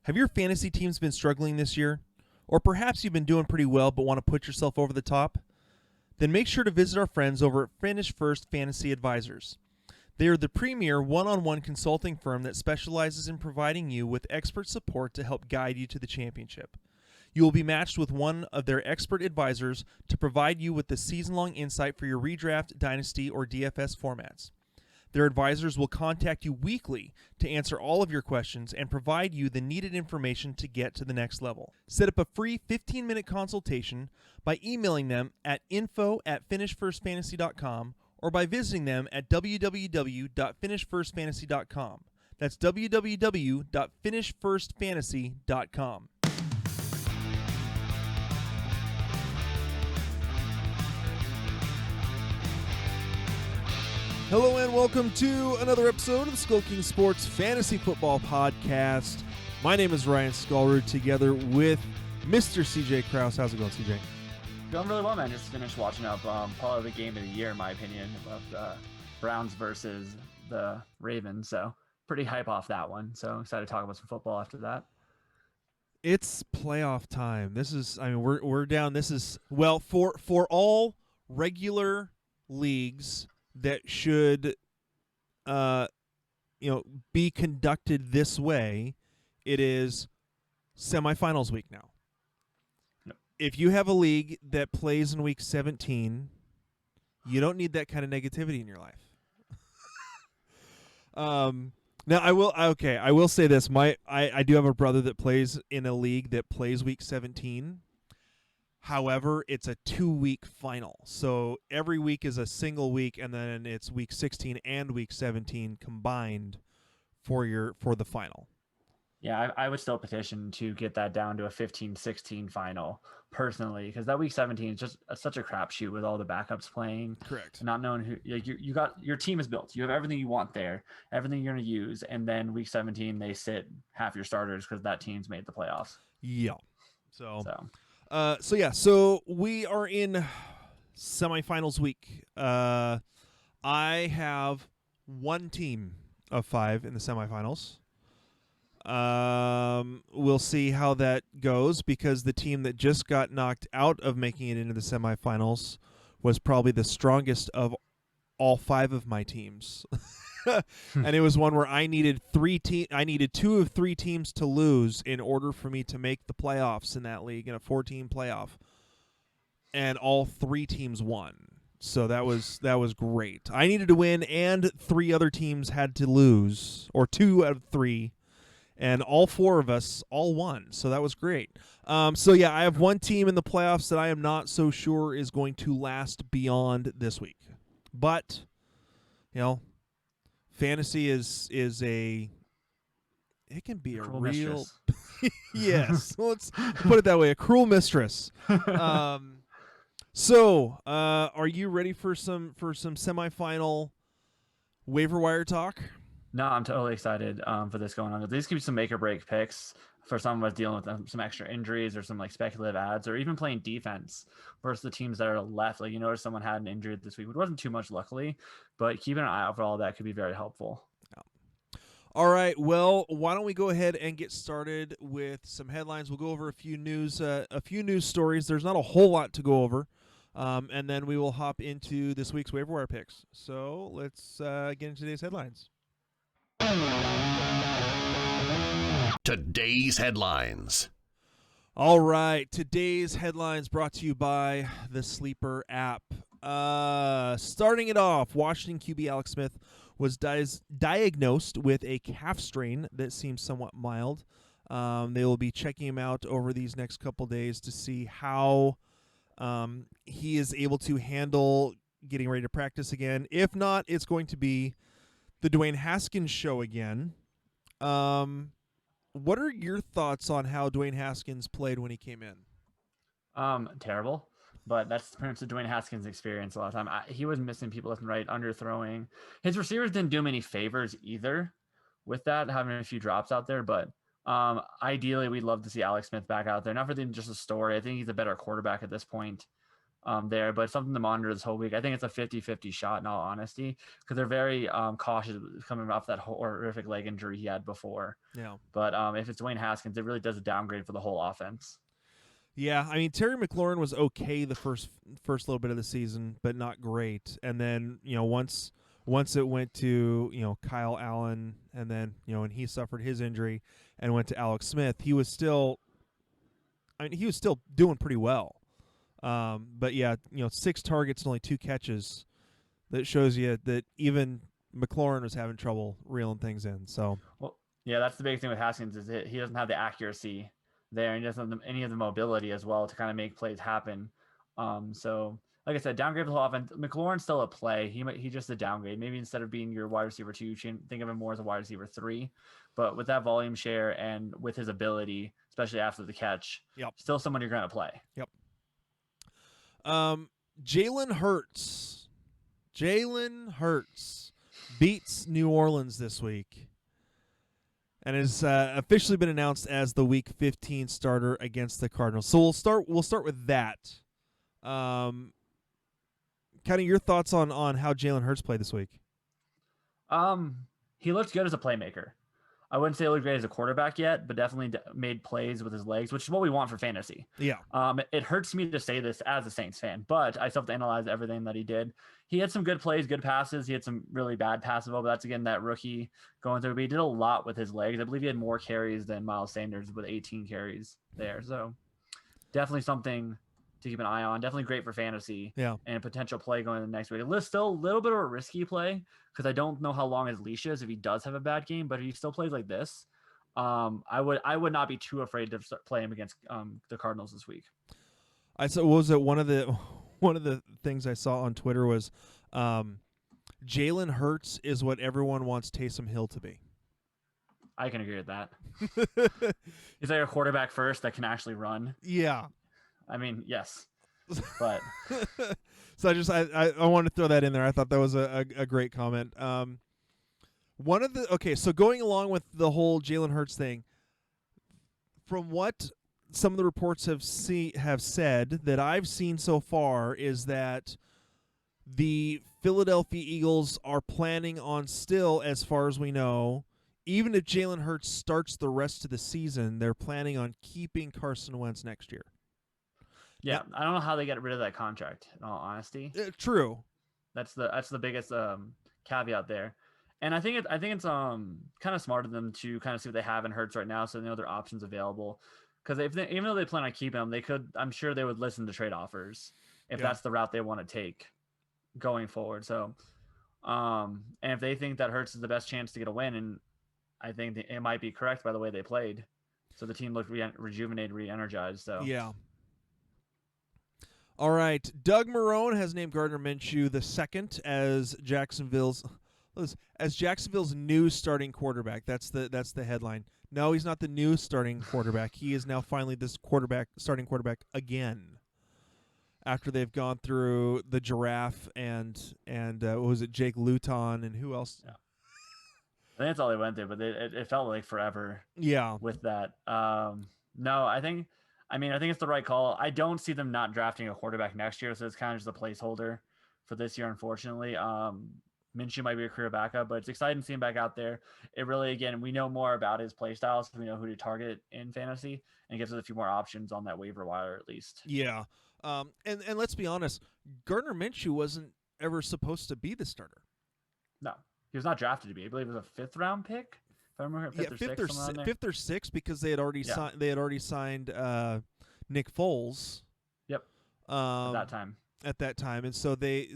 Have your fantasy teams been struggling this year? Or perhaps you've been doing pretty well but want to put yourself over the top? Then make sure to visit our friends over at Finish First Fantasy Advisors. They are the premier one-on-one consulting firm that specializes in providing you with expert support to help guide you to the championship. You will be matched with one of their expert advisors to provide you with the season-long insight for your redraft, dynasty, or DFS formats. Their advisors will contact you weekly to answer all of your questions and provide you the needed information to get to the next level. Set up a free 15-minute consultation by emailing them at info@finishfirstfantasy.com or by visiting them at www.finishfirstfantasy.com. That's www.finishfirstfantasy.com. Hello and welcome to another episode of the SkullKing Sports Fantasy Football Podcast. My name is Ryan Skullroot, together with Mr. CJ Krause. How's it going, CJ? Going really well, man. Just finished watching up probably the game of the year, in my opinion, of the Browns versus the Ravens. So pretty hype off that one. So excited to talk about some football after that. It's playoff time. We're down. This is, well, for all regular leagues that should be conducted this way, it is semifinals week now. Yep. If you have a league that plays in week 17, you don't need that kind of negativity in your life. Now I will say this. I do have a brother that plays in a league that plays week 17. However, it's a 2-week final. So every week is a single week, and then it's week 16 and week 17 combined for the final. Yeah, I would still petition to get that down to a 15-16 final personally, because that week 17 is just such a crapshoot with all the backups playing. Correct. Not knowing who you got. Your team is built. You have everything you want there, everything you're going to use, and then week 17 they sit half your starters because that team's made the playoffs. Yeah. So we are in semifinals week. I have one team of 5 in the semifinals. We'll see how that goes, because the team that just got knocked out of making it into the semifinals was probably the strongest of all 5 of my teams. And it was one where I needed 2 of 3 teams to lose in order for me to make the playoffs in that league, in a 4-team playoff. And all 3 teams won. So that was great. I needed to win, and 3 other teams had to lose, or 2 out of 3. And all 4 of us all won, so that was great. I have one team in the playoffs that I am not so sure is going to last beyond this week. But, fantasy it can be a Cruel real mistress. Yes. Let's put it that way, a cruel mistress. Are you ready for some semifinal waiver wire talk? No, I'm totally excited for this going on. These could be some make or break picks for some of us dealing with some extra injuries or some like speculative ads, or even playing defense versus the teams that are left. Like, someone had an injury this week. It wasn't too much, luckily, but keeping an eye out for all that could be very helpful. All right. Well, why don't we go ahead and get started with some headlines? We'll go over a few news stories. There's not a whole lot to go over. And then we will hop into this week's waiver wire picks. So let's get into today's headlines. Today's headlines. All right. Today's headlines brought to you by the Sleeper app. Starting it off, Washington QB Alex Smith was diagnosed with a calf strain that seems somewhat mild. They will be checking him out over these next couple days to see how he is able to handle getting ready to practice again. If not, it's going to be the Dwayne Haskins show again. What are your thoughts on how Dwayne Haskins played when he came in? Terrible, but that's pretty much the Dwayne Haskins experience. A lot of time he was missing people left and right, underthrowing. His receivers didn't do him any favors either with that, having a few drops out there. But ideally, we'd love to see Alex Smith back out there. Not for just a story. I think he's a better quarterback at this point there, but something to monitor this whole week. I think it's a 50-50 shot in all honesty, because they're very cautious coming off that horrific leg injury he had before. Yeah. But if it's Dwayne Haskins, it really does a downgrade for the whole offense. Yeah, I mean Terry McLaurin was okay the first little bit of the season, but not great. And then once it went to Kyle Allen, and then and he suffered his injury and went to Alex Smith, he was still doing pretty well. But yeah, 6 targets and only 2 catches. That shows you that even McLaurin was having trouble reeling things in. So well, yeah, that's the big thing with Haskins is he doesn't have the accuracy there, and he doesn't have any of the mobility as well to kind of make plays happen. So like I said, downgrade for the whole offense. McLaurin's still a play. He just a downgrade. Maybe instead of being your wide receiver 2, you should think of him more as a wide receiver 3. But with that volume share and with his ability, especially after the catch, still someone you're going to play. Yep. Jalen Hurts beats New Orleans this week and has officially been announced as the Week 15 starter against the Cardinals. So we'll start with that. Kind of your thoughts on how Jalen Hurts played this week. He looked good as a playmaker. I wouldn't say he looked great as a quarterback yet, but definitely made plays with his legs, which is what we want for fantasy. Yeah. It hurts me to say this as a Saints fan, but I still have to analyze everything that he did. He had some good plays, good passes. He had some really bad passes, but that's, again, that rookie going through. But he did a lot with his legs. I believe he had more carries than Miles Sanders with 18 carries there. So definitely something to keep an eye on. Definitely great for fantasy. Yeah. And a potential play going in the next week. Still a little bit of a risky play because I don't know how long his leash is if he does have a bad game. But if he still plays like this, I would not be too afraid to start playing him against the Cardinals this week. I saw. What was it? One of the things I saw on Twitter was Jalen Hurts is what everyone wants Taysom Hill to be. I can agree with that. He's like a quarterback first that can actually run. Yeah. I mean, yes, but so I wanted to throw that in there. I thought that was a great comment. So going along with the whole Jalen Hurts thing, from what some of the reports have said that I've seen so far is that the Philadelphia Eagles are planning on still, as far as we know, even if Jalen Hurts starts the rest of the season, they're planning on keeping Carson Wentz next year. Yeah, I don't know how they get rid of that contract, in all honesty. True. That's the biggest caveat there. And I think it's kind of smart of them to kind of see what they have in Hurts right now, so they know their options available. Because even though they plan on keeping him, I'm sure they would listen to trade offers if that's the route they want to take going forward. So, and if they think that Hurts is the best chance to get a win, and I think it might be correct by the way they played. So the team looked rejuvenated, re-energized. So yeah. All right, Doug Marrone has named Gardner Minshew the second as Jacksonville's new starting quarterback. That's the headline. No, he's not the new starting quarterback. He is now finally this starting quarterback again. After they've gone through the Giraffe and what was it, Jake Luton and who else? Yeah. I think that's all they went through, but it felt like forever. Yeah. With that, no, I think it's the right call. I don't see them not drafting a quarterback next year, so it's kind of just a placeholder for this year, unfortunately. Minshew might be a career backup, but it's exciting to see him back out there. It really, again, we know more about his play style, so we know who to target in fantasy, and it gives us a few more options on that waiver wire at least. Yeah. And let's be honest, Gardner Minshew wasn't ever supposed to be the starter. No, he was not drafted to be. I believe it was a 5th round pick. If I remember, fifth or sixth, because they had already signed Nick Foles. Yep. At that time, and so they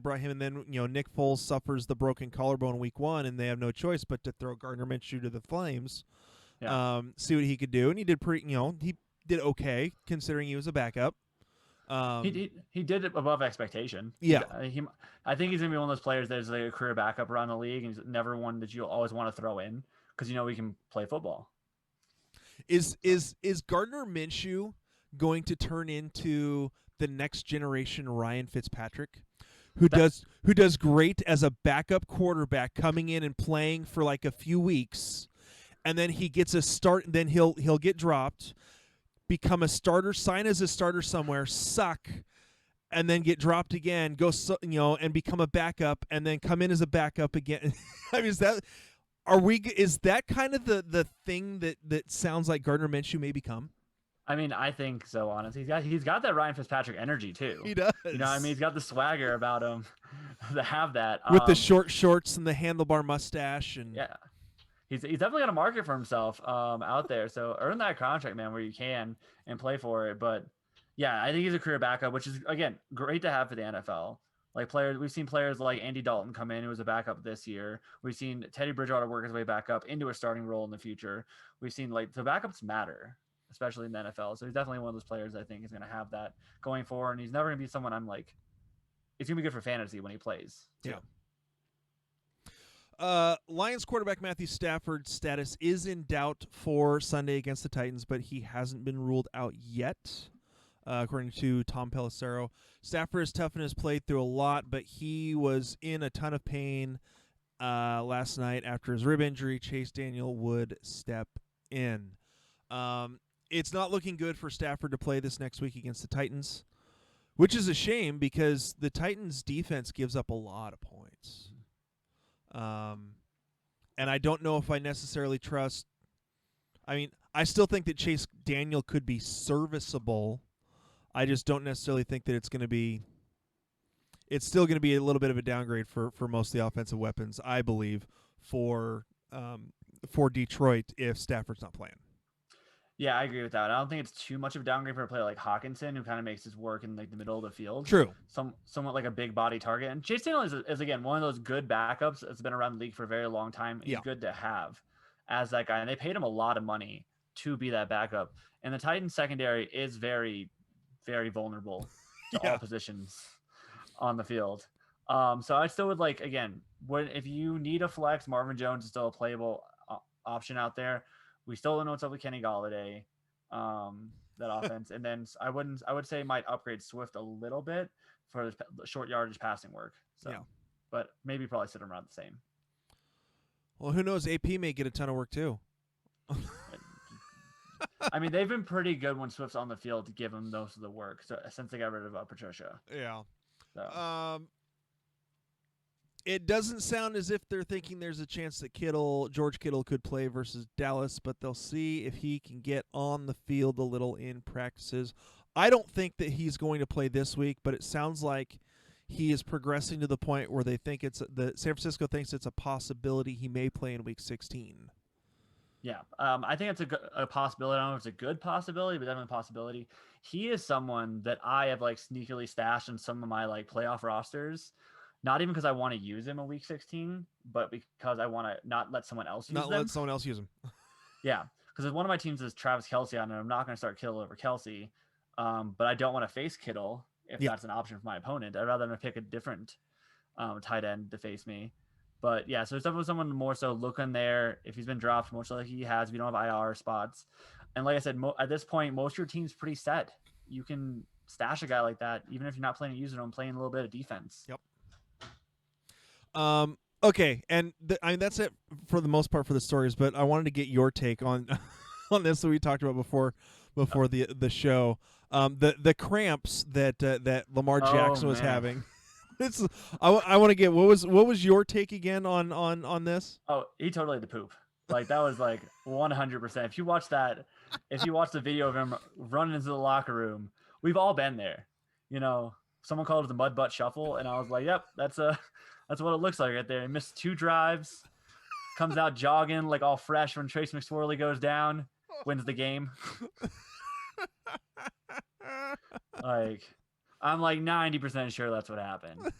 brought him, and then Nick Foles suffers the broken collarbone week 1, and they have no choice but to throw Gardner Minshew to the flames. Yeah. See what he could do, and he did he did okay considering he was a backup. He did it above expectation. Yeah. I think he's gonna be one of those players that's like a career backup around the league, and he's never one that you always want to throw in because we can play football. Is Gardner Minshew going to turn into the next generation Ryan Fitzpatrick, who does great as a backup quarterback, coming in and playing for like a few weeks, and then he gets a start, and then he'll get dropped, become a starter, sign as a starter somewhere, suck, and then get dropped again, and become a backup, and then come in as a backup again. I mean, is that kind of the thing that sounds like Gardner Minshew may become? I mean, I think so. Honestly, he's got that Ryan Fitzpatrick energy too. He does. You know, I mean, he's got the swagger about him to have that with the short shorts and the handlebar mustache, and yeah, he's definitely got a market for himself out there. So earn that contract, man, where you can and play for it. But yeah, I think he's a career backup, which is again great to have for the NFL. Like we've seen players like Andy Dalton come in, who was a backup this year. We've seen Teddy Bridgewater work his way back up into a starting role in the future. We've seen the backups matter, especially in the NFL. So he's definitely one of those players I think is going to have that going forward. And he's never going to be someone I'm like, it's going to be good for fantasy when he plays. Too. Yeah. Lions quarterback Matthew Stafford's status is in doubt for Sunday against the Titans, but he hasn't been ruled out yet. According to Tom Pelissero, Stafford has toughened his play through a lot, but he was in a ton of pain last night after his rib injury. Chase Daniel would step in. It's not looking good for Stafford to play this next week against the Titans, which is a shame because the Titans' defense gives up a lot of points. And I don't know if I necessarily trust. I mean, I still think that Chase Daniel could be serviceable. I just don't necessarily think that it's going to be. It's still going to be a little bit of a downgrade for most of the offensive weapons, I believe, for Detroit if Stafford's not playing. Yeah, I agree with that. I don't think it's too much of a downgrade for a player like Hawkinson, who kind of makes his work in like the middle of the field. True. Somewhat like a big body target. And Chase Daniel is again one of those good backups that's been around the league for a very long time. He's good to have as that guy. And they paid him a lot of money to be that backup. And the Titans secondary is very, very vulnerable to all positions on the field. So I still would if you need a flex, Marvin Jones is still a playable option out there. We still don't know what's up with Kenny Golladay, that offense. And then I would say might upgrade Swift a little bit for the short yardage passing work. So, but maybe probably sit him around the same. Well, who knows? AP may get a ton of work too. I mean, they've been pretty good when Swift's on the field to give him most of the work. So since they got rid of Patricia. Yeah. So. It doesn't sound as if they're thinking there's a chance that George Kittle could play versus Dallas, but they'll see if he can get on the field a little in practices. I don't think that he's going to play this week, but it sounds like he is progressing to the point where they think San Francisco thinks it's a possibility he may play in Week 16. Yeah, I think it's a possibility. I don't know if it's a good possibility, but definitely a possibility. He is someone that I have sneakily stashed in some of my playoff rosters. Not even because I want to use him in Week 16, but because I want to not let someone else use him. Yeah, because one of my teams is Travis Kelce on it. I'm not going to start Kittle over Kelce, but I don't want to face Kittle if that's an option for my opponent. I'd rather pick a different tight end to face me. But yeah, so it's definitely someone more so look in there. If he's been dropped, most likely he has. If you don't have IR spots. And like I said, at this point, most of your team's pretty set. You can stash a guy like that, even if you're not playing a user, playing a little bit of defense. Yep. Okay, and that's it for the most part for the stories. But I wanted to get your take on on this that we talked about before the show. The cramps that Lamar Jackson was having. I want to get what was your take again on this? Oh, he totally had to poop. That was 100%. If you watch the video of him running into the locker room, we've all been there. Someone called it the mud butt shuffle, and I was like, "Yep, that's what it looks like right there." He missed 2 drives, comes out jogging all fresh when Trace McSorley goes down, wins the game. I'm 90% sure that's what happened.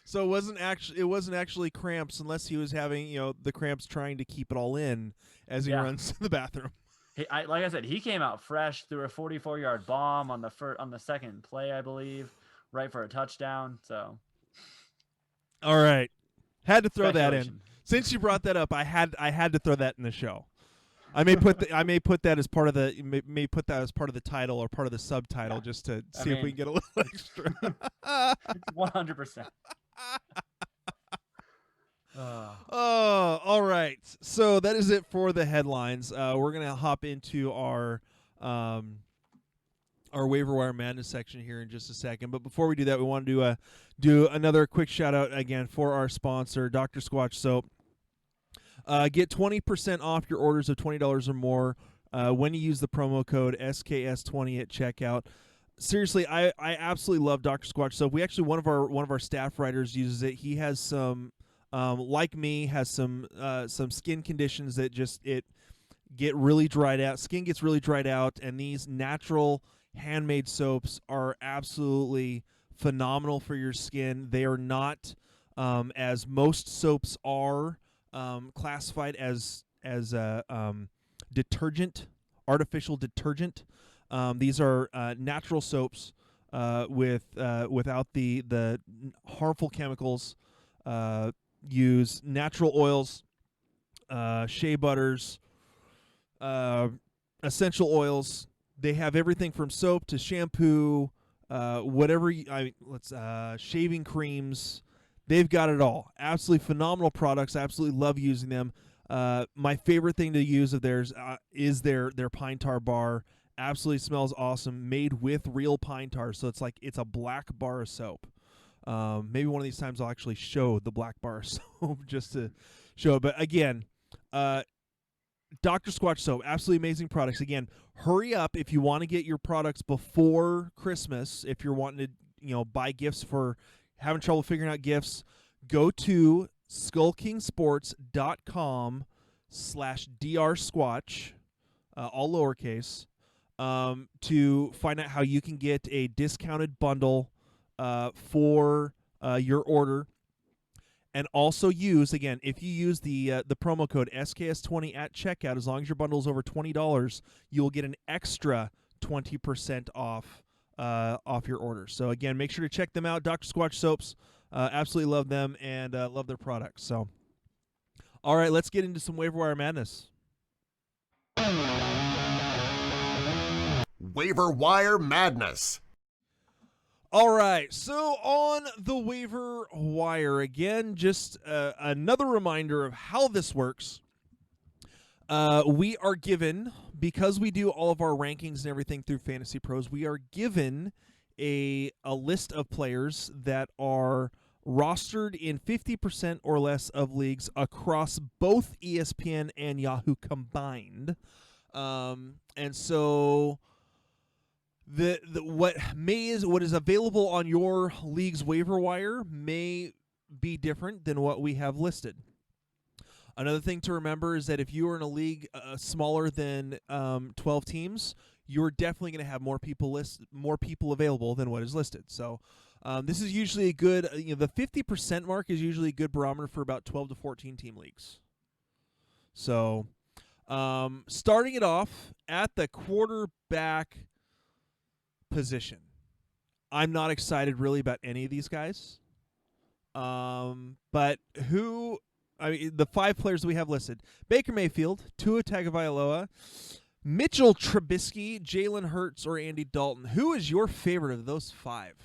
So it wasn't actually cramps unless he was having the cramps trying to keep it all in as he runs to the bathroom. Like I said, he came out fresh, threw a 44-yard bomb on the second play, I believe, right for a touchdown. So, all right, had to throw that in. Since you brought that up, I had to throw that in the show. I may put that as part of the title or part of the subtitle just to see if we can get a little extra. 100%. Oh, all right. So that is it for the headlines. We're gonna hop into our our waiver wire madness section here in just a second. But before we do that, we want to do another quick shout out again for our sponsor, Dr. Squatch Soap. Get 20% off your orders of $20 or more when you use the promo code SKS20 at checkout. Seriously, I absolutely love Dr. Squatch Soap. We actually one of our staff writers uses it. He has some like me, has some skin conditions that just get really dried out. Skin gets really dried out, and these natural handmade soaps are absolutely phenomenal for your skin. They are not as most soaps are classified as detergent, artificial detergent. These are natural soaps without the harmful chemicals. Use natural oils, shea butters, essential oils. They have everything from soap to shampoo, shaving creams. They've got it all. Absolutely phenomenal products. I absolutely love using them. My favorite thing to use of theirs is their pine tar bar. Absolutely smells awesome. Made with real pine tar, so it's a black bar of soap. Maybe one of these times I'll actually show the black bar of soap just to show it. But again, Dr. Squatch Soap, absolutely amazing products. Again, hurry up if you want to get your products before Christmas. If you're wanting to, buy gifts for having trouble figuring out gifts, go to SkullKingSports.com/drsquatch, all lowercase, to find out how you can get a discounted bundle for your order. And also if you use the promo code SKS20 at checkout, as long as your bundle is over $20, you'll get an extra 20% off your order. So again, make sure to check them out. Dr. Squatch Soaps, absolutely love them and love their products. So, all right, let's get into some waiver wire madness. Waiver wire madness. All right, so on the waiver wire, again, just another reminder of how this works. We are given, because we do all of our rankings and everything through Fantasy Pros, we are given a list of players that are rostered in 50% or less of leagues across both ESPN and Yahoo combined. And so what is available on your league's waiver wire may be different than what we have listed. Another thing to remember is that if you are in a league smaller than 12 teams, you're definitely going to have more people available than what is listed. So this is usually a good, the 50% mark is usually a good barometer for about 12 to 14 team leagues. So starting it off at the quarterback position, I'm not excited really about any of these guys. But the 5 players that we have listed: Baker Mayfield, Tua Tagovailoa, Mitchell Trubisky, Jalen Hurts, or Andy Dalton. Who is your favorite of those 5?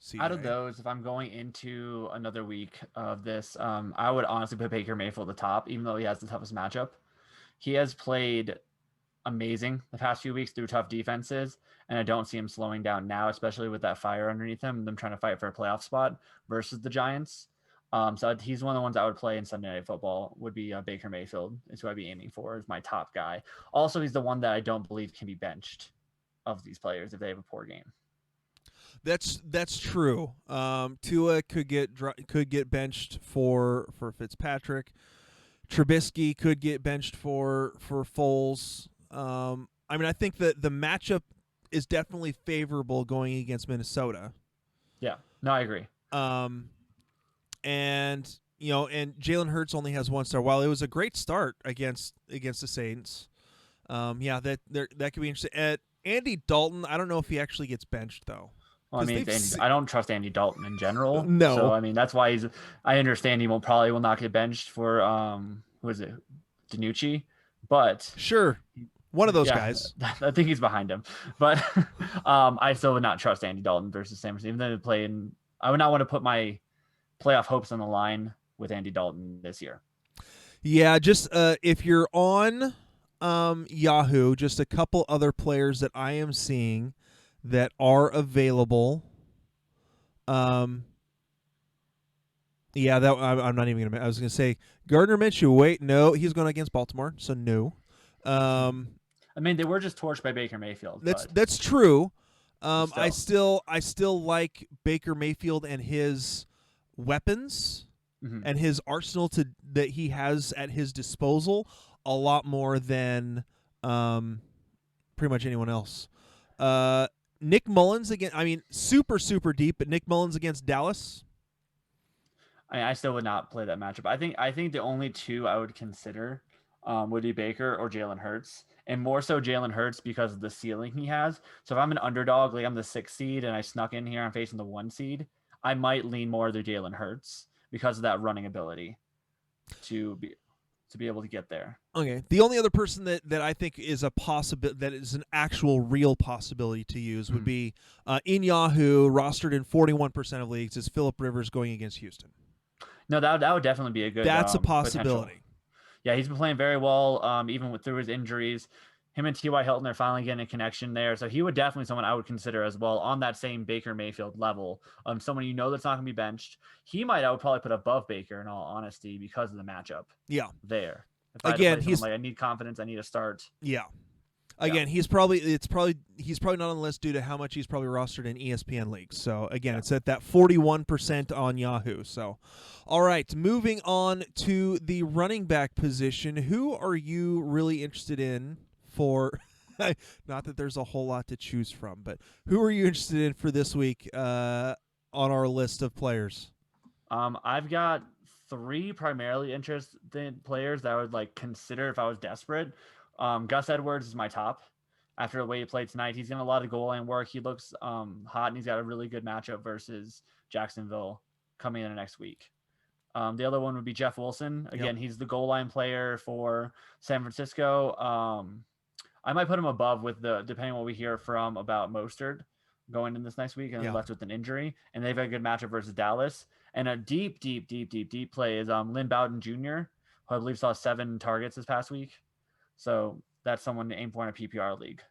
CJ? Out of those, if I'm going into another week of this, I would honestly put Baker Mayfield at the top, even though he has the toughest matchup. He has played amazing the past few weeks through tough defenses, and I don't see him slowing down now, especially with that fire underneath him, them trying to fight for a playoff spot versus the Giants. So he's one of the ones I would play in Sunday Night Football, would be Baker Mayfield. Is who I'd be aiming for as my top guy. Also, he's the one that I don't believe can be benched of these players if they have a poor game. That's true. Tua could get benched for Fitzpatrick. Trubisky could get benched for Foles. I think that the matchup is definitely favorable going against Minnesota. Yeah, no, I agree. And Jalen Hurts only has 1 star. While it was a great start against the Saints, that could be interesting. Andy Dalton, I don't know if he actually gets benched though. Well, I don't trust Andy Dalton in general. No. So that's why I understand he will not get benched for who is it, DiNucci, but sure, one of those guys. I think he's behind him, but I still would not trust Andy Dalton versus San Francisco. Even though they play in, I would not want to put my playoff hopes on the line with Andy Dalton this year. Yeah, just if you're on Yahoo, just a couple other players that I am seeing that are available. Yeah, I'm not even gonna. I was gonna say Gardner Minshew. Wait, no, he's going against Baltimore, so no. I mean, they were just torched by Baker Mayfield, but That's true. still. I still like Baker Mayfield and his weapons and his arsenal that he has at his disposal a lot more than pretty much anyone else. Nick Mullins again. I mean, super deep, but Nick Mullins against Dallas. I still would not play that matchup. I think the only two I would consider would be Baker or Jalen Hurts, and more so Jalen Hurts because of the ceiling he has. So if I'm an underdog, like I'm the 6th seed and I snuck in here, I'm facing the 1 seed, I might lean more to Jalen Hurts because of that running ability to be able to get there. Okay. The only other person that I think is a possibility, that is an actual real possibility to use, would be in Yahoo, rostered in 41% of leagues, is Phillip Rivers going against Houston. No, that would definitely be a good. That's a possibility. Potential. Yeah, he's been playing very well, even through his injuries. Him and T.Y. Hilton are finally getting a connection there, so he would definitely someone I would consider as well on that same Baker Mayfield level. Someone that's not going to be benched. I would probably put above Baker in all honesty because of the matchup. Yeah. There. If Again, I need confidence. I need a start. Yeah. Again, he's probably not on the list due to how much he's probably rostered in ESPN leagues. So again, it's at that 41% on Yahoo. So, all right, moving on to the running back position. Who are you really interested in for? Not that there's a whole lot to choose from, but who are you interested in for this week on our list of players? I've got 3 primarily interested players that I would consider if I was desperate. Gus Edwards is my top. After the way he played tonight, he's getting a lot of goal line work. He looks hot, and he's got a really good matchup versus Jacksonville coming in the next week. The other one would be Jeff Wilson. Again, he's the goal line player for San Francisco. I might put him above depending on what we hear from about Mostert going in this next week, and left with an injury. And they've got a good matchup versus Dallas. And a deep play is Lynn Bowden Jr., who I believe saw 7 targets this past week. So that's someone to aim for in a PPR league.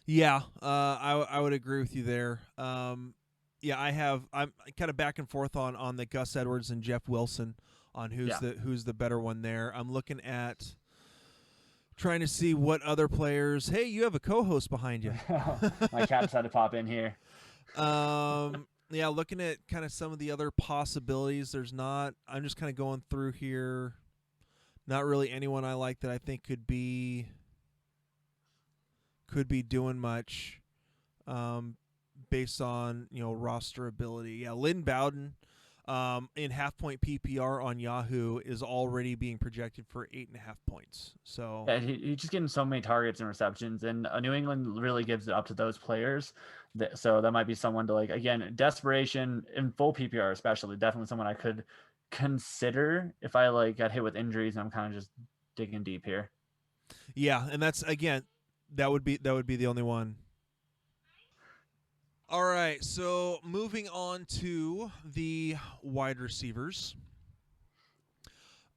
Yeah, I would agree with you there. I'm kind of back and forth on the Gus Edwards and Jeff Wilson on who's the better one there. I'm looking at trying to see what other players. Hey, you have a co-host behind you. My cat decided to pop in here. Looking at kind of some of the other possibilities. I'm just kind of going through here. Not really anyone I like that I think could be doing much based on roster ability. Yeah, Lynn Bowden in half-point PPR on Yahoo is already being projected for 8.5 points. So yeah, he's just getting so many targets and receptions, and New England really gives it up to those players. So that might be someone to again, desperation in full PPR, especially definitely someone I could consider if I got hit with injuries and I'm kind of just digging deep here. Yeah, and that's again that would be the only one. All right, so moving on to the wide receivers.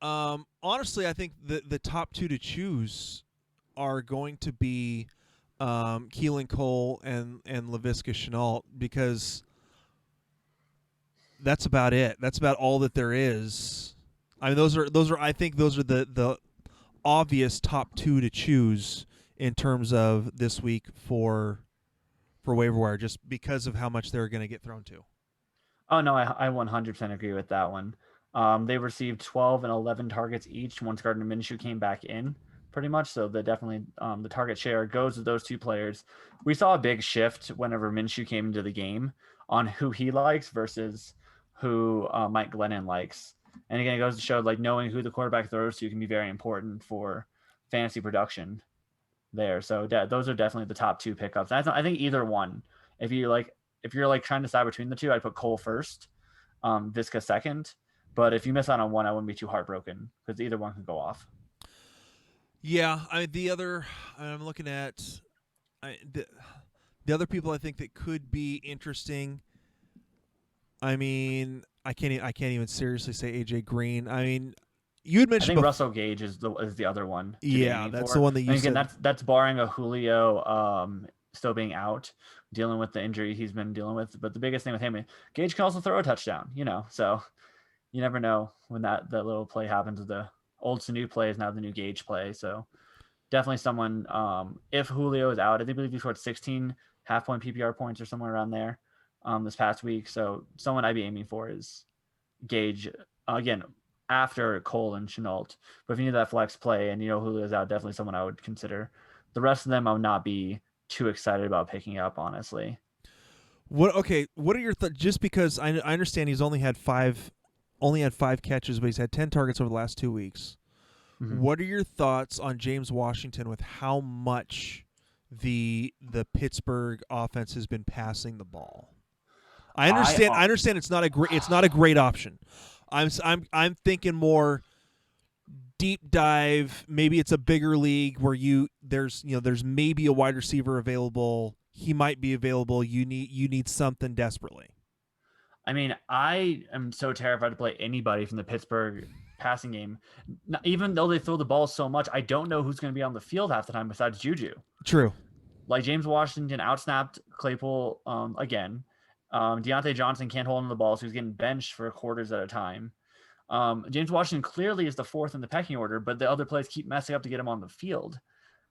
Honestly, I think the top 2 to choose are going to be Keelan Cole and Laviska Shenault, because that's about it. That's about all that there is. I mean, those are I think those are the obvious top 2 to choose in terms of this week for waiver wire, just because of how much they're going to get thrown to. Oh no, I 100% agree with that one. They received 12 and 11 targets each once Gardner Minshew came back in, pretty much. So the target share goes to those 2 players. We saw a big shift whenever Minshew came into the game on who he likes versus who Mike Glennon likes. And again, it goes to show knowing who the quarterback throws to can be very important for fantasy production there. So those are definitely the top 2 pickups. I think either one, if you're trying to decide between the 2, I'd put Cole first, Visca second. But if you miss out on one, I wouldn't be too heartbroken because either one could go off. Yeah, I'm looking at the other people I think that could be interesting. I mean, I can't even seriously say AJ Green. I mean, you had mentioned. I think Russell Gage is the other one. Yeah, that's the one that you said. Again, that's barring a Julio still being out, dealing with the injury he's been dealing with. But the biggest thing with him, Gage can also throw a touchdown, so you never know when that little play happens. The old to new play is now the new Gage play. So definitely someone, if Julio is out, I believe he scored 16 half-point PPR points or somewhere around there this past week. So someone I'd be aiming for is Gage, again, after Cole and Chenault. But if you need that flex play and Julio's out, definitely someone I would consider. The rest of them I would not be too excited about picking up, honestly. What are your thoughts? Just because I understand he's only had five catches, but he's had 10 targets over the last 2 weeks. Mm-hmm. What are your thoughts on James Washington with how much the Pittsburgh offense has been passing the ball? I understand it's not a great option. I'm thinking more deep dive. Maybe it's a bigger league where there's maybe a wide receiver available. He might be available. You need something desperately. I mean, I am so terrified to play anybody from the Pittsburgh passing game. Even though they throw the ball so much, I don't know who's going to be on the field half the time besides Juju. True. Like James Washington outsnapped Claypool again. Deontay Johnson can't hold on to the ball, so he's getting benched for quarters at a time. James Washington clearly is the fourth in the pecking order, but the other players keep messing up to get him on the field.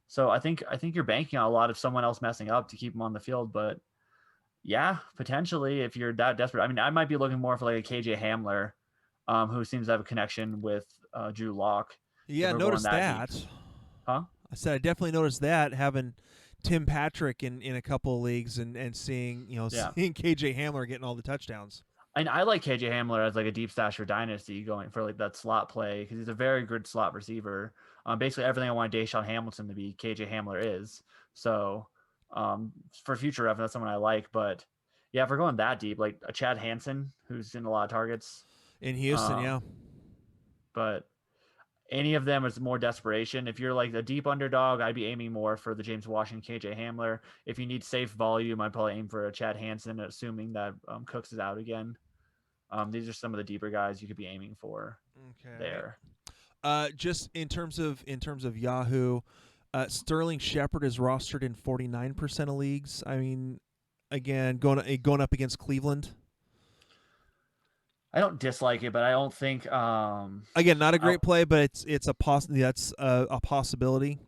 So I think you're banking on a lot of someone else messing up to keep him on the field. But yeah, potentially if you're that desperate. I mean, I might be looking more for like a KJ Hamler, who seems to have a connection with Drew Lock. Yeah, noticed that. Huh? I said I definitely noticed that, having Tim Patrick in a couple of leagues and seeing seeing KJ Hamler getting all the touchdowns. And I like KJ Hamler as like a deep stash for Dynasty, going for like that slot play because he's a very good slot receiver. Basically everything I want Deshaun Hamilton to be, KJ Hamler is. So for future reference, that's someone I like. But yeah, if we're going that deep, like a Chad Hansen, who's in a lot of targets in Houston, yeah. But any of them is more desperation. If you're like a deep underdog, I'd be aiming more for the James Washington, KJ Hamler. If you need safe volume, I'd probably aim for a Chad Hansen, assuming that Cooks is out again. These are some of the deeper guys you could be aiming for there. Just in terms of Yahoo, Sterling Shepard is rostered in 49% of leagues. I mean, again, going up against Cleveland. I don't dislike it, but I don't think. Again, not a great play, but it's a possibility.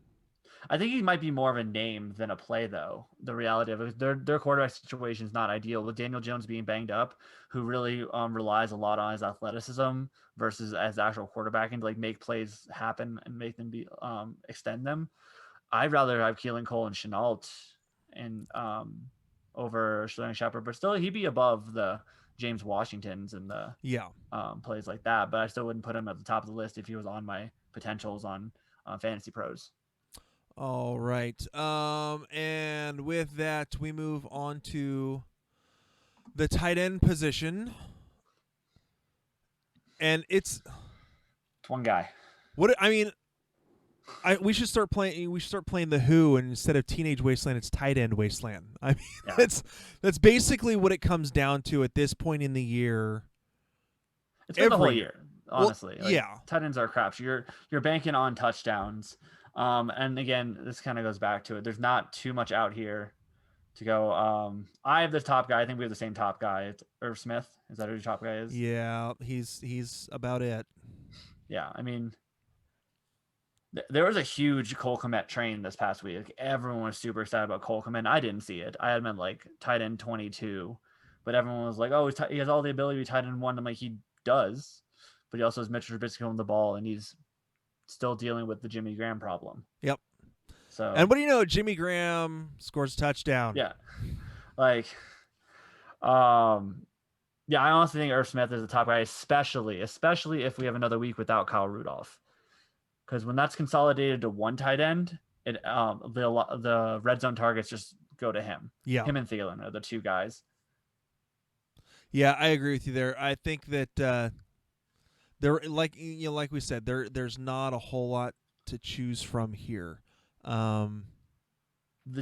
I think he might be more of a name than a play, though. The reality of it, their quarterback situation is not ideal with Daniel Jones being banged up, who really relies a lot on his athleticism versus as actual quarterback and to like make plays happen and make them be extend them. I'd rather have Keelan Cole and Chenault and over Sterling Shepard, but still he'd be above the James Washingtons and the plays like that. But I still wouldn't put him at the top of the list if he was on my potentials on Fantasy Pros. All right. And with that, we move on to the tight end position. And it's one guy. We should start playing the Who, and instead of Teenage Wasteland, it's Tight End Wasteland. I mean, that's basically what it comes down to at this point in the year. It's been the whole year, honestly. Well, tight ends are crap. You're banking on touchdowns. And again, this kind of goes back to it. There's not too much out here to go. I have the top guy. I think we have the same top guy. It's Irv Smith. Is that who your top guy is? Yeah, he's about it. Yeah, I mean, there was a huge Cole Kmet train this past week. Like, everyone was super excited about Cole Kmet. I didn't see it. I had him at like tight end 22, but everyone was like, "Oh, he has all the ability to be tight end 1." I'm like, he does, but he also has Mitch Trubisky on the ball, and he's still dealing with the Jimmy Graham problem. Yep. So, and what do you know? Jimmy Graham scores a touchdown. Yeah. Like, yeah, I honestly think Irv Smith is the top guy, especially if we have another week without Kyle Rudolph. Because when that's consolidated to one tight end, it the red zone targets just go to him. Yeah. Him and Thielen are the two guys. Yeah, I agree with you there. I think that there, like we said, there's not a whole lot to choose from here. The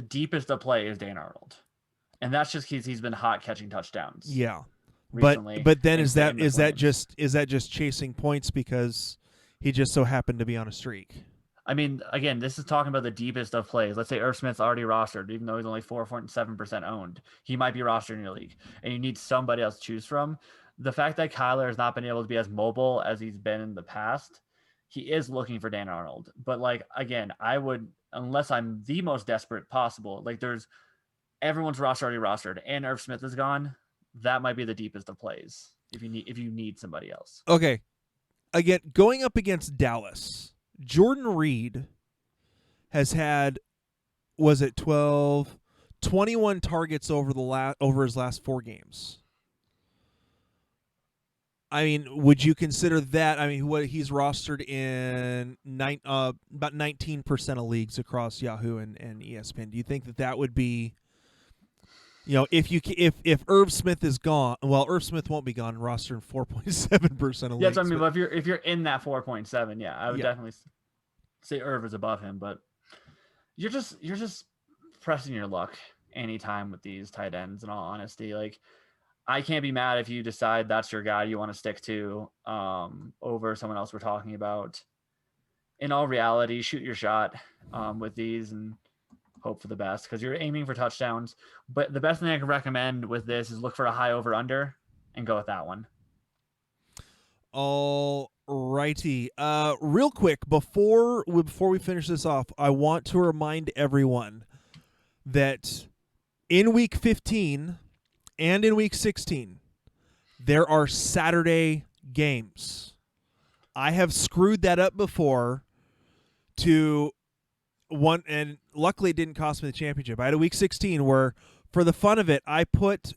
deepest of play is Dan Arnold, and that's just because he's been hot catching touchdowns. Yeah, recently. but then is that just chasing points because he just so happened to be on a streak? I mean, again, this is talking about the deepest of plays. Let's say Irv Smith's already rostered, even though he's only 4.7% owned. He might be rostered in your league, and you need somebody else to choose from. The fact that Kyler has not been able to be as mobile as he's been in the past, he is looking for Dan Arnold. But like again, I would, unless I'm the most desperate possible, like there's everyone's already rostered, and Irv Smith is gone. That might be the deepest of plays if you need somebody else. Okay. Again, going up against Dallas, Jordan Reed has had, was it 12, 21 targets over his last 4 games. I mean, would you consider that? I mean, what he's rostered in about 19% of leagues across Yahoo and ESPN. Do you think that would be, if Irv Smith is gone? Well, Irv Smith won't be gone. Rostered in 4.7% of leagues. Yeah, so I mean, but if you're in that 4.7, yeah, I would Yeah. definitely say Irv is above him. But you're just pressing your luck anytime with these tight ends. In all honesty, like I can't be mad if you decide that's your guy you want to stick to over someone else we're talking about. In all reality, shoot your shot with these and hope for the best because you're aiming for touchdowns. But the best thing I can recommend with this is look for a high over under and go with that one. All righty. Real quick, before we finish this off, I want to remind everyone that in Week 15 and in Week 16, there are Saturday games. I have screwed that up before to one, and luckily it didn't cost me the championship. I had a Week 16 where, for the fun of it, I put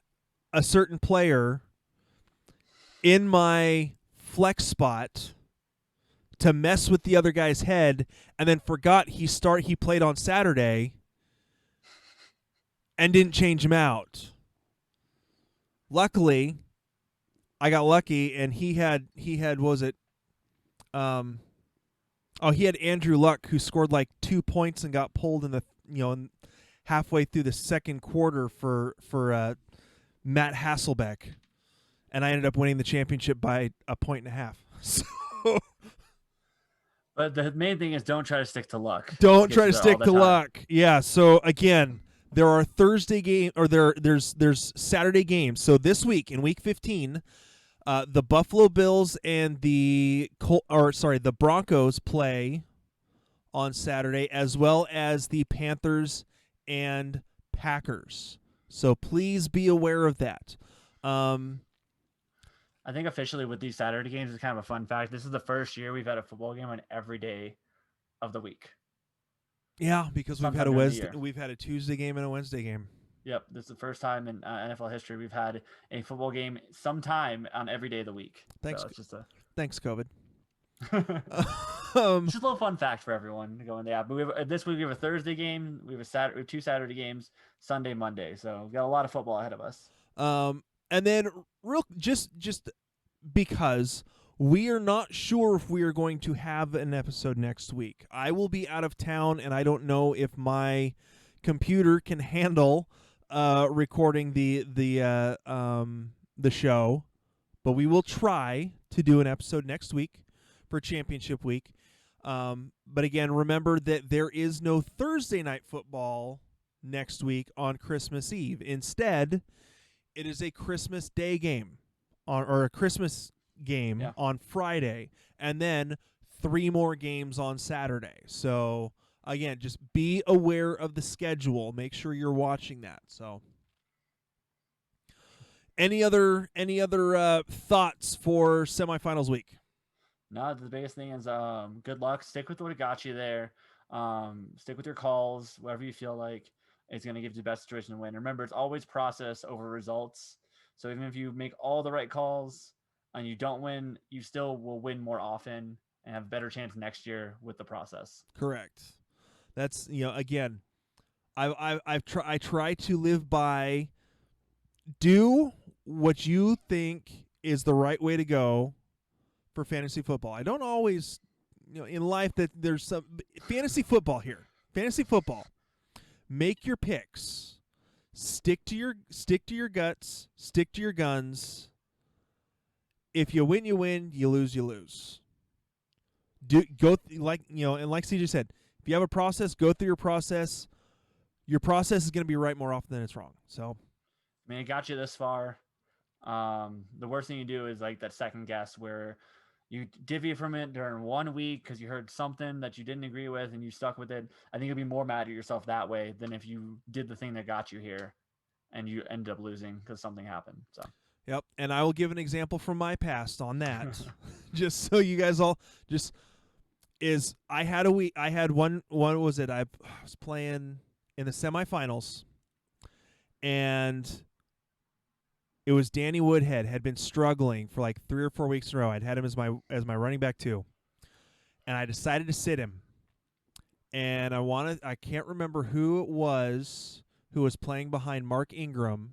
a certain player in my flex spot to mess with the other guy's head, and then forgot he played on Saturday and didn't change him out. Luckily, I got lucky, and he had what was it? He had Andrew Luck, who scored like 2 points and got pulled in the halfway through the second quarter for Matt Hasselbeck, and I ended up winning the championship by 1.5 points. So, but the main thing is don't try to stick to luck. Don't try to stick to luck. Yeah. So again, there are Thursday game or there's Saturday games. So this week in Week 15, the Buffalo Bills and the Broncos play on Saturday, as well as the Panthers and Packers. So please be aware of that. I think officially with these Saturday games is kind of a fun fact. This is the first year we've had a football game on every day of the week. Yeah, because Sometime during the year. we've had a Tuesday game and a Wednesday game. Yep, this is the first time in NFL history we've had a football game sometime on every day of the week. Thanks, so it's just thanks, COVID. Just a little fun fact for everyone going. Yeah, but this week we have a Thursday game. We have 2 Saturday games, Sunday, Monday. So we've got a lot of football ahead of us. And then just because we are not sure if we are going to have an episode next week. I will be out of town, and I don't know if my computer can handle recording the show, but we will try to do an episode next week for championship week. But again, remember that there is no Thursday night football next week on Christmas Eve. Instead, it is a Christmas Day game or a Christmas game on Friday, and then 3 more games on Saturday. So again, just be aware of the schedule. Make sure you're watching that. So, any other thoughts for semifinals week? No, the biggest thing is good luck. Stick with what got you there. Stick with your calls, whatever you feel like is going to give you the best situation to win. Remember, it's always process over results. So even if you make all the right calls and you don't win, you still will win more often and have a better chance next year with the process. Correct. That's, again, I try to live by do what you think is the right way to go for fantasy football. I don't always, in life that there's some fantasy football here. Fantasy football. Make your picks. Stick to your guts. Stick to your guns. If you win, you win. You lose, you lose. like CJ said, if you have a process, go through your process. Your process is going to be right more often than it's wrong. So, I mean, it got you this far. The worst thing you do is like that second guess where you divvy from it during 1 week because you heard something that you didn't agree with and you stuck with it. I think you'll be more mad at yourself that way than if you did the thing that got you here and you end up losing because something happened. So. Yep, and I will give an example from my past on that, just so you guys all I had a week. I had one. What was it? I was playing in the semifinals, and it was Danny Woodhead had been struggling for like 3 or 4 weeks in a row. I'd had him as my running back too, and I decided to sit him. And I can't remember who it was who was playing behind Mark Ingram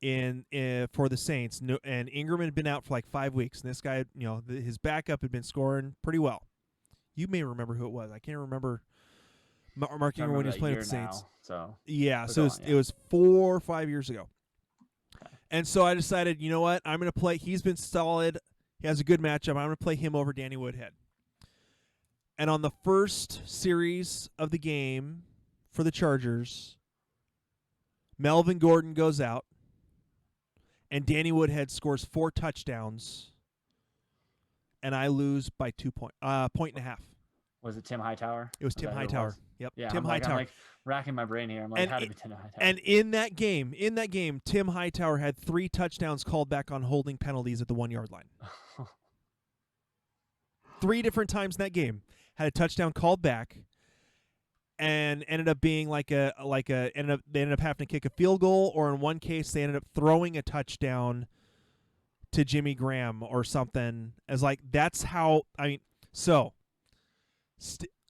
for the Saints. No, and Ingram had been out for like 5 weeks, and this guy, his backup had been scoring pretty well. You may remember who it was. I can't remember Mark Ingram when he was playing with the Saints. It was 4 or 5 years ago. Okay. And so I decided, you know what? I'm going to play. He's been solid. He has a good matchup. I'm going to play him over Danny Woodhead. And on the first series of the game for the Chargers, Melvin Gordon goes out, and Danny Woodhead scores 4 touchdowns, and I lose by 2 point and a half. Was it Tim Hightower? It was Tim Hightower. Yep. Yeah, Tim Hightower. I'm like racking my brain here. I'm like, how did it be Tim Hightower? And in that game, Tim Hightower had 3 touchdowns called back on holding penalties at the 1 yard line. 3 different times in that game had a touchdown called back, and ended up being they ended up having to kick a field goal, or in one case they ended up throwing a touchdown to Jimmy Graham or something. As like that's how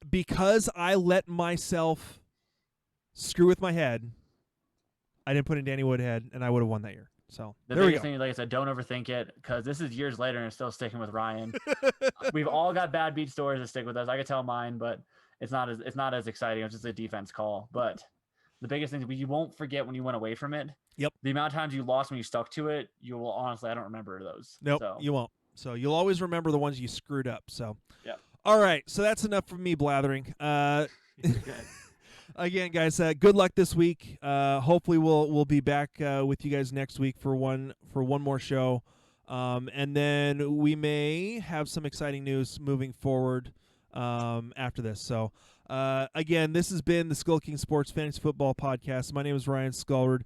because I let myself screw with my head, I didn't put in Danny Woodhead, and I would have won that year. So the there we biggest go. thing, like I said, don't overthink it, because this is years later and it's still sticking with Ryan. We've all got bad beat stories that stick with us. I could tell mine, but it's not as exciting. It's just a defense call. But the biggest thing is you won't forget when you went away from it. Yep. The amount of times you lost when you stuck to it, you will honestly, I don't remember those. Nope, you won't. So you'll always remember the ones you screwed up. So yeah. All right, so that's enough from me blathering. Again, guys, good luck this week. Hopefully, we'll be back with you guys next week for one more show, and then we may have some exciting news moving forward after this. So, again, this has been the SkullKing Sports Fantasy Football Podcast. My name is Ryan Scullrud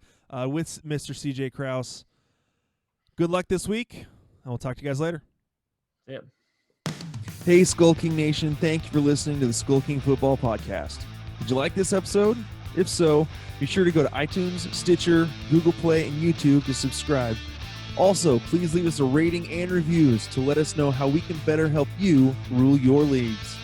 with Mr. CJ Krause. Good luck this week, and we'll talk to you guys later. Yep. Hey, SkullKing Nation. Thank you for listening to the SkullKing Football Podcast. Did you like this episode? If so, be sure to go to iTunes, Stitcher, Google Play, and YouTube to subscribe. Also, please leave us a rating and reviews to let us know how we can better help you rule your leagues.